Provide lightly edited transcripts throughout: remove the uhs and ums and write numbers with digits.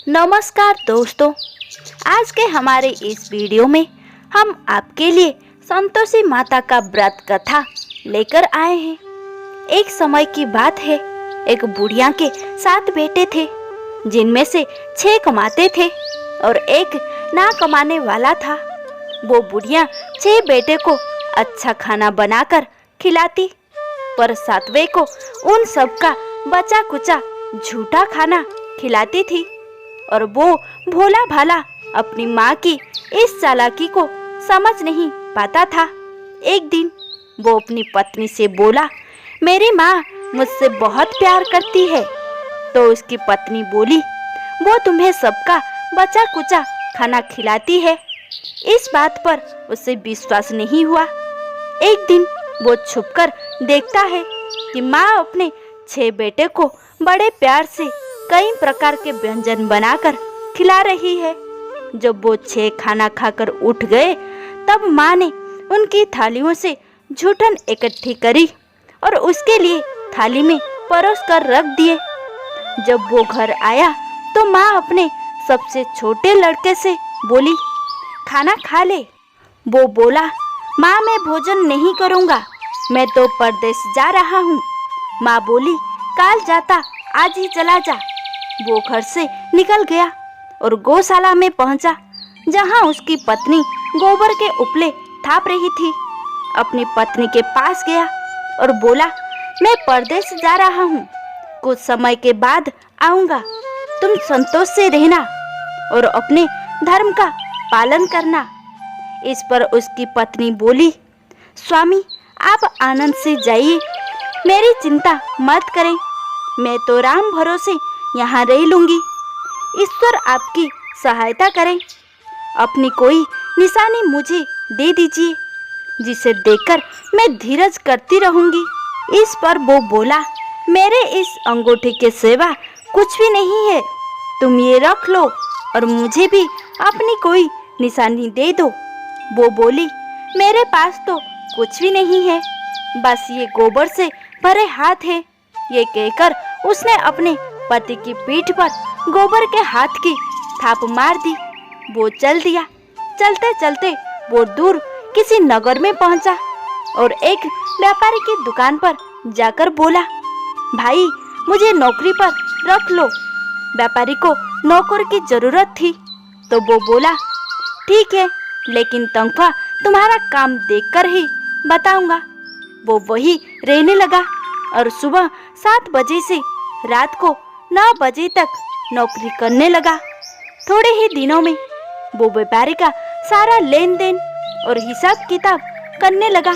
नमस्कार दोस्तों, आज के हमारे इस वीडियो में हम आपके लिए संतोषी माता का व्रत कथा लेकर आए हैं। एक समय की बात है, एक बुढ़िया के 7 बेटे थे, जिनमें से 6 कमाते थे और एक ना कमाने वाला था। वो बुढ़िया 6 बेटे को अच्छा खाना बनाकर खिलाती, पर 7वें को उन सब का बचा कुचा झूठा खाना खिलाती थी। और वो भोला भाला अपनी माँ की इस चालाकी को समझ नहीं पाता था। एक दिन वो अपनी पत्नी से बोला, मेरी माँ मुझसे बहुत प्यार करती है। तो उसकी पत्नी बोली, वो तुम्हें सबका बचा कुचा खाना खिलाती है। इस बात पर उसे विश्वास नहीं हुआ। एक दिन वो छुपकर देखता है कि माँ अपने 6 बेटे को बड़े प्यार से कई प्रकार के व्यंजन बनाकर खिला रही है। जब वो 6 खाना खाकर उठ गए, तब माँ ने उनकी थालियों से जूठन इकट्ठी करी और उसके लिए थाली में परोस कर रख दिए। जब वो घर आया तो माँ अपने सबसे छोटे लड़के से बोली, खाना खा ले। वो बोला, माँ मैं भोजन नहीं करूँगा, मैं तो परदेश जा रहा हूँ। माँ बोली, काल जाता आज ही चला जा। वो घर से निकल गया और गौशाला में पहुंचा, जहां उसकी पत्नी गोबर के उपले थाप रही थी। अपनी पत्नी के पास गया और बोला, मैं परदेश जा रहा हूँ, कुछ समय के बाद आऊँगा। तुम संतोष से रहना और अपने धर्म का पालन करना। इस पर उसकी पत्नी बोली, स्वामी आप आनंद से जाइए, मेरी चिंता मत करें, मैं तो राम भरोसे यहाँ रह लूँगी। ईश्वर आपकी सहायता करें। अपनी कोई निशानी मुझे दे दीजिए, जिसे देखकर मैं धीरज करती रहूँगी। इस पर वो बोला, मेरे इस अंगूठी के सिवा कुछ भी नहीं है, तुम ये रख लो और मुझे भी अपनी कोई निशानी दे दो। वो बोली, मेरे पास तो कुछ भी नहीं है, बस ये गोबर से भरे हाथ है। ये कहकर उसने अपने पति की पीठ पर गोबर के हाथ की थाप मार दी। वो चल दिया। चलते चलते वो दूर किसी नगर में पहुंचा और एक व्यापारी की दुकान पर जाकर बोला, भाई मुझे नौकरी पर रख लो। व्यापारी को नौकर की जरूरत थी, तो वो बोला, ठीक है, लेकिन तनख्वाह तुम्हारा काम देखकर ही बताऊंगा। वो वही रहने लगा और सुबह 7 बजे से रात को 9 बजे तक नौकरी करने लगा। थोड़े ही दिनों में वो व्यापारी का सारा लेन देन और हिसाब किताब करने लगा।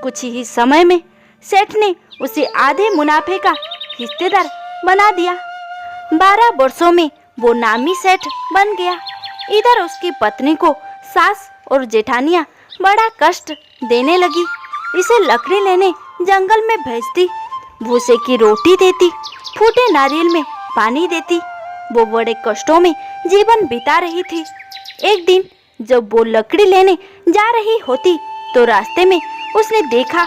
कुछ ही समय में सेठ ने उसे आधे मुनाफे का हिस्सेदार बना दिया। 12 वर्षों में वो नामी सेठ बन गया। इधर उसकी पत्नी को सास और जेठानियां बड़ा कष्ट देने लगी। इसे लकड़ी लेने जंगल में भेजती, भूसे की रोटी देती, फूटे नारियल में पानी देती। वो बड़े कष्टों में जीवन बिता रही थी। एक दिन जब वो लकड़ी लेने जा रही होती, तो रास्ते में उसने देखा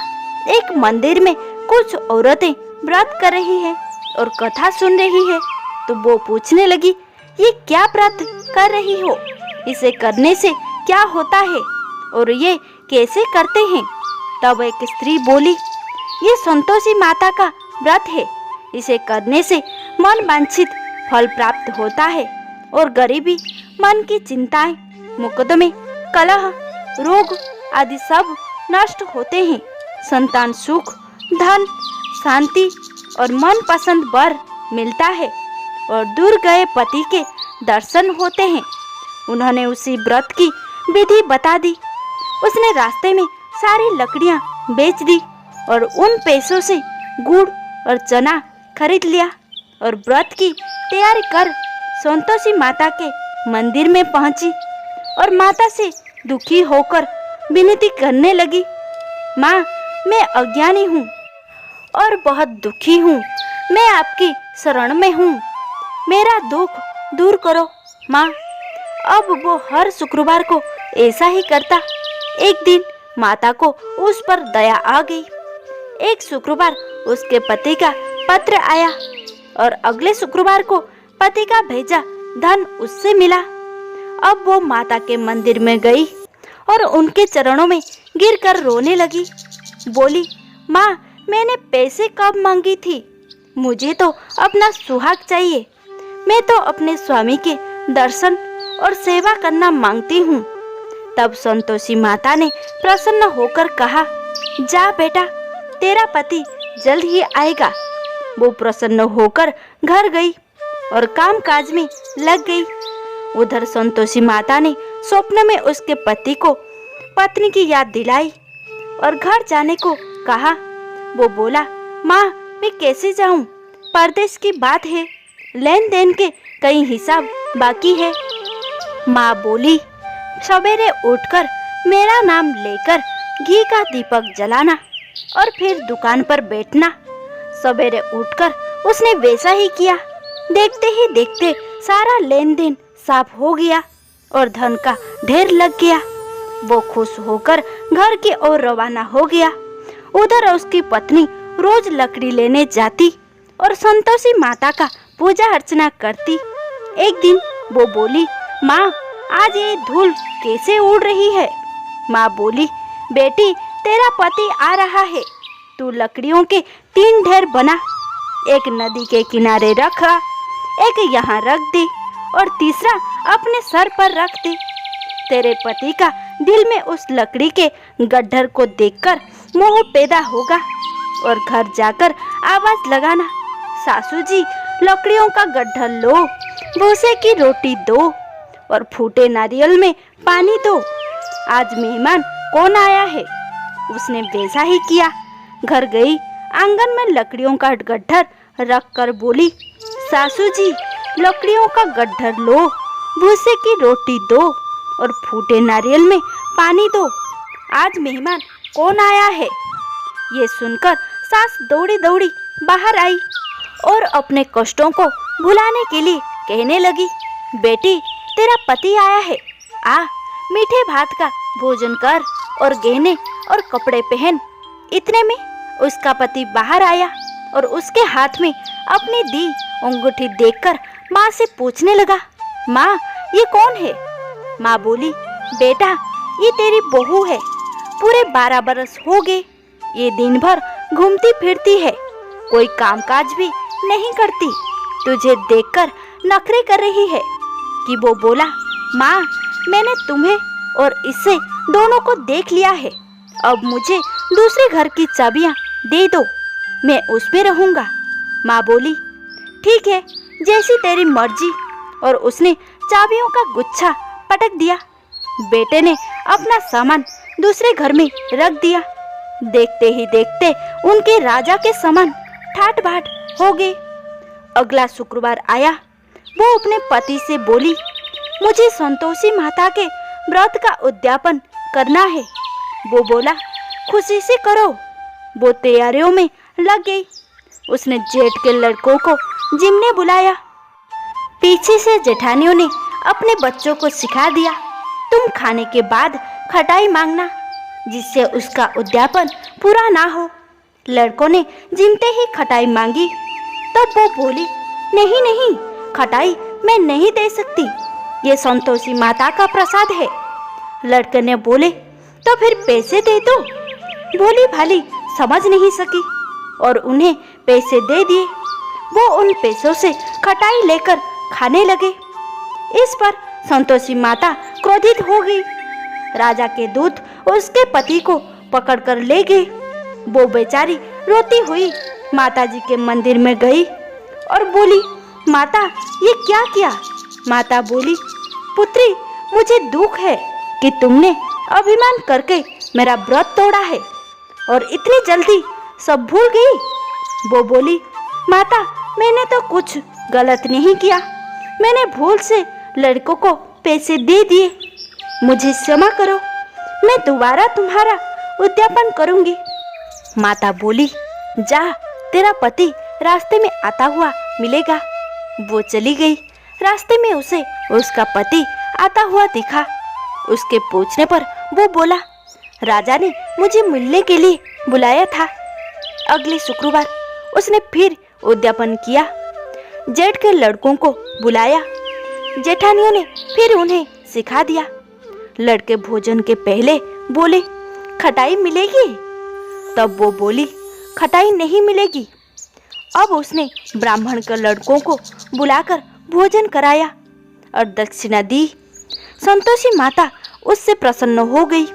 एक मंदिर में कुछ औरतें व्रत कर रही है और कथा सुन रही है। तो वो पूछने लगी, ये क्या व्रत कर रही हो? इसे करने से क्या होता है और ये कैसे करते हैं? तब एक स्त्री बोली, ये संतोषी माता का व्रत है, इसे करने से मन वांछित फल प्राप्त होता है और गरीबी, मन की चिंताएं, मुकदमे, कलह, रोग आदि सब नष्ट होते हैं। संतान सुख, धन, शांति और मन पसंद वर मिलता है और दूर गए पति के दर्शन होते हैं। उन्होंने उसी व्रत की विधि बता दी। उसने रास्ते में सारी लकड़ियां बेच दी और उन पैसों से गुड़ और चना खरीद लिया और व्रत की तैयारी कर संतोषी माता के मंदिर में पहुंची और माता से दुखी होकर विनती करने लगी, माँ मैं अज्ञानी हूँ और बहुत दुखी हूँ, मैं आपकी शरण में हूँ, मेरा दुख दूर करो माँ। अब वो हर शुक्रवार को ऐसा ही करता। एक दिन माता को उस पर दया आ गई। एक शुक्रवार उसके पति का पत्र आया और अगले शुक्रवार को पति का भेजा धन उससे मिला। अब वो माता के मंदिर में गई और उनके चरणों में गिरकर रोने लगी। बोली, माँ, मैंने पैसे कब मांगी थी? मुझे तो अपना सुहाग चाहिए। मैं तो अपने स्वामी के दर्शन और सेवा करना मांगती हूँ। तब संतोषी माता ने प्रसन्न होकर कहा, जा बेटा, तेरा पति जल्द ही आएगा। वो प्रसन्न होकर घर गई और कामकाज में लग गई। उधर संतोषी माता ने स्वप्न में उसके पति को पत्नी की याद दिलाई और घर जाने को कहा। वो बोला, माँ, मैं कैसे जाऊँ? परदेश की बात है, लेन देन के कई हिसाब बाकी है। माँ बोली, सवेरे उठकर मेरा नाम लेकर घी का दीपक जलाना और फिर दुकान पर बैठना। सवेरे उठकर उसने वैसा ही किया। देखते ही देखते सारा लेन देन साफ हो गया और धन का ढेर लग गया। वो खुश होकर घर की ओर रवाना हो गया। उधर उसकी पत्नी रोज लकड़ी लेने जाती और संतोषी माता का पूजा अर्चना करती। एक दिन वो बोली, माँ, आज ये धूल कैसे उड़ रही है? माँ बोली, बेटी, तेरा पति आ रहा है। तू लकड़ियों के 3 ढेर बना, एक नदी के किनारे रखा, एक यहाँ रख दे और तीसरा अपने सर पर रख दे। तेरे पति का दिल में उस लकड़ी के गड्ढर को देखकर मोह पैदा होगा और घर जाकर आवाज लगाना, सासू जी, लकड़ियों का गड्ढर लो, भूसे की रोटी दो और फूटे नारियल में पानी दो। आज मेहमान कौन आया है? उसने वैसा ही किया। घर गई, आंगन में लकड़ियों का गड्ढर रख कर बोली, सासू जी, लकड़ियों का गड्ढर लो, भूसे की रोटी दो और फूटे नारियल में पानी दो। आज मेहमान कौन आया है? ये सुनकर सास दौड़ी दौड़ी बाहर आई और अपने कष्टों को भुलाने के लिए कहने लगी, बेटी, तेरा पति आया है, आ, मीठे भात का भोजन कर और गहने और कपड़े पहन। इतने में उसका पति बाहर आया और उसके हाथ में अपनी दी अंगूठी देखकर माँ से पूछने लगा, माँ, ये कौन है? माँ बोली, बेटा, ये तेरी बहू है। पूरे 12 बरस हो गए, ये दिन भर घूमती फिरती है, कोई कामकाज भी नहीं करती। तुझे देखकर नखरे कर रही है। कि वो बोला, माँ, मैंने तुम्हें और इससे दोनों को देख लिया है। अब मुझे दूसरे घर की चाबियाँ दे दो, मैं उसमें रहूँगा। माँ बोली, ठीक है, जैसी तेरी मर्जी। और उसने चाबियों का गुच्छा पटक दिया। बेटे ने अपना सामान दूसरे घर में रख दिया। देखते ही देखते उनके राजा के समान ठाट बाट हो गए। अगला शुक्रवार आया। वो अपने पति से बोली, मुझे संतोषी माता के व्रत का उद्यापन करना है। वो बोला, खुशी से करो। वो तैयारियों में लग गई। उसने जेठ के लड़कों को जिमने बुलाया। पीछे से जेठानियों ने अपने बच्चों को सिखा दिया, तुम खाने के बाद खटाई मांगना, जिससे उसका उद्यापन पूरा ना हो। लड़कों ने जिमते ही खटाई मांगी। तब वो बोली, नहीं नहीं, खटाई मैं नहीं दे सकती, ये संतोषी माता का प्रसाद है। लड़के ने बोले, तो फिर पैसे दे दो। भोली भाली समझ नहीं सकी और उन्हें पैसे दे दिए। वो उन पैसों से खटाई लेकर खाने लगे। इस पर संतोषी माता क्रोधित हो गई। राजा के दूत उसके पति को पकड़कर ले गए। वो बेचारी रोती हुई माताजी के मंदिर में गई और बोली, माता, ये क्या किया? माता बोली, पुत्री, मुझे दुख है कि तुमने अभिमान करके मेरा व्रत तोड़ा है और इतनी जल्दी सब भूल गई। वो बोली, माता, मैंने तो कुछ गलत नहीं किया, मैंने भूल से लड़कों को पैसे दे दिए, मुझे क्षमा करो, मैं दोबारा तुम्हारा उद्यापन करूंगी। माता बोली, जा, तेरा पति रास्ते में आता हुआ मिलेगा। वो चली गई। रास्ते में उसे उसका पति आता हुआ दिखा। उसके पूछने पर वो बोला, राजा ने मुझे मिलने के लिए बुलाया था। अगले शुक्रवार उसने फिर उद्यापन किया। जेठ के लड़कों को बुलाया। जेठानियों ने फिर उन्हें सिखा दिया। लड़के भोजन के पहले बोले, खटाई मिलेगी? तब वो बोली, खटाई नहीं मिलेगी। अब उसने ब्राह्मण के लड़कों को बुलाकर भोजन कराया और दक्षिणा दी। संतोषी माता उससे प्रसन्न हो गई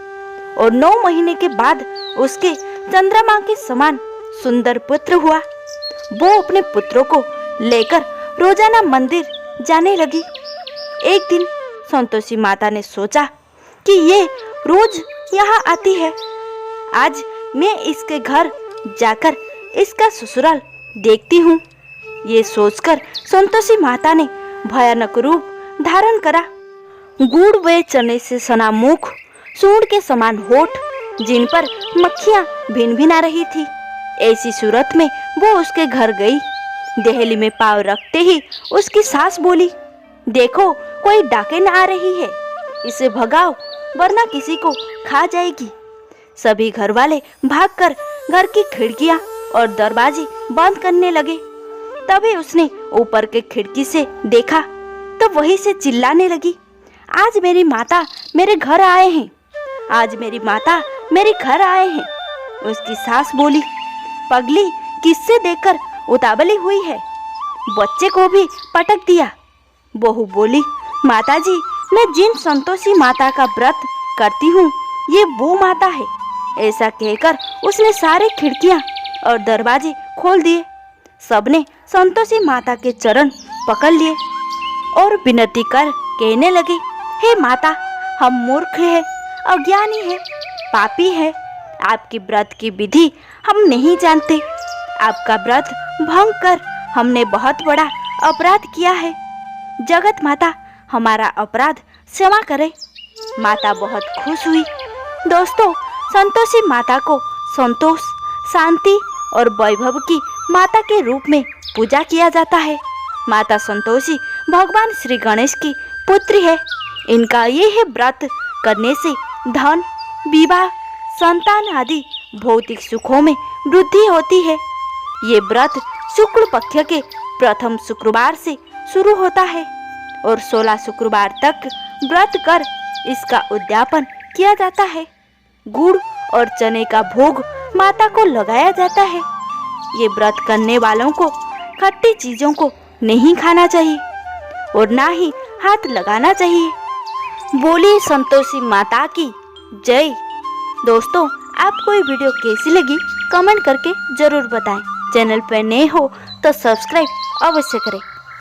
और 9 महीने के बाद उसके चंद्रमा के समान सुंदर पुत्र हुआ। वो अपने पुत्रों को लेकर रोजाना मंदिर जाने लगी। एक दिन संतोषी माता ने सोचा कि ये रोज यहाँ आती है, आज मैं इसके घर जाकर इसका ससुराल देखती हूँ। ये सोचकर संतोषी माता ने भयानक रूप धारण करा। गुड़ व चने से सना मुख, सूंड के समान होठ, जिन पर मक्खियां भिन-भिना रही थी, ऐसी सूरत में वो उसके घर गई। देहली में पाँव रखते ही उसकी सास बोली, देखो कोई डाकन आ रही है, इसे भगाओ वरना किसी को खा जाएगी। सभी घर वाले भागकर घर की खिड़कियां और दरवाजे बंद करने लगे। तभी उसने ऊपर के खिड़की से देखा तो वहीं से चिल्लाने लगी, आज मेरी माता मेरे घर आए हैं, आज मेरी माता मेरे घर आए हैं। उसकी सास बोली, पगली किससे देखकर उतावली हुई है, बच्चे को भी पटक दिया। बहू बोली, माताजी मैं जिन संतोषी माता का व्रत करती हूँ ये वो माता है। ऐसा कहकर उसने सारे खिड़कियां और दरवाजे खोल दिए। सबने संतोषी माता के चरण पकड़ लिए और विनती कर कहने लगे, हे माता, हम मूर्ख हैं, अज्ञानी हैं, पापी हैं, आपकी व्रत की विधि हम नहीं जानते। आपका व्रत भंग कर हमने बहुत बड़ा अपराध किया है। जगत माता हमारा अपराध क्षमा करे। माता बहुत खुश हुई। दोस्तों, संतोषी माता को संतोष, शांति और वैभव की माता के रूप में पूजा किया जाता है। माता संतोषी भगवान श्री गणेश की पुत्री है। इनका यह व्रत करने से धन, विवाह, संतान आदि भौतिक सुखों में वृद्धि होती है। ये व्रत शुक्ल पक्ष के प्रथम शुक्रवार से शुरू होता है और 16 शुक्रवार तक व्रत कर इसका उद्यापन किया जाता है। गुड़ और चने का भोग माता को लगाया जाता है। ये व्रत करने वालों को खट्टी चीजों को नहीं खाना चाहिए और ना ही हाथ लगाना चाहिए। बोली संतोषी माता की जय। दोस्तों, आपको ये वीडियो कैसी लगी कमेंट करके जरूर बताएं। चैनल पर नए हो तो सब्सक्राइब अवश्य करें।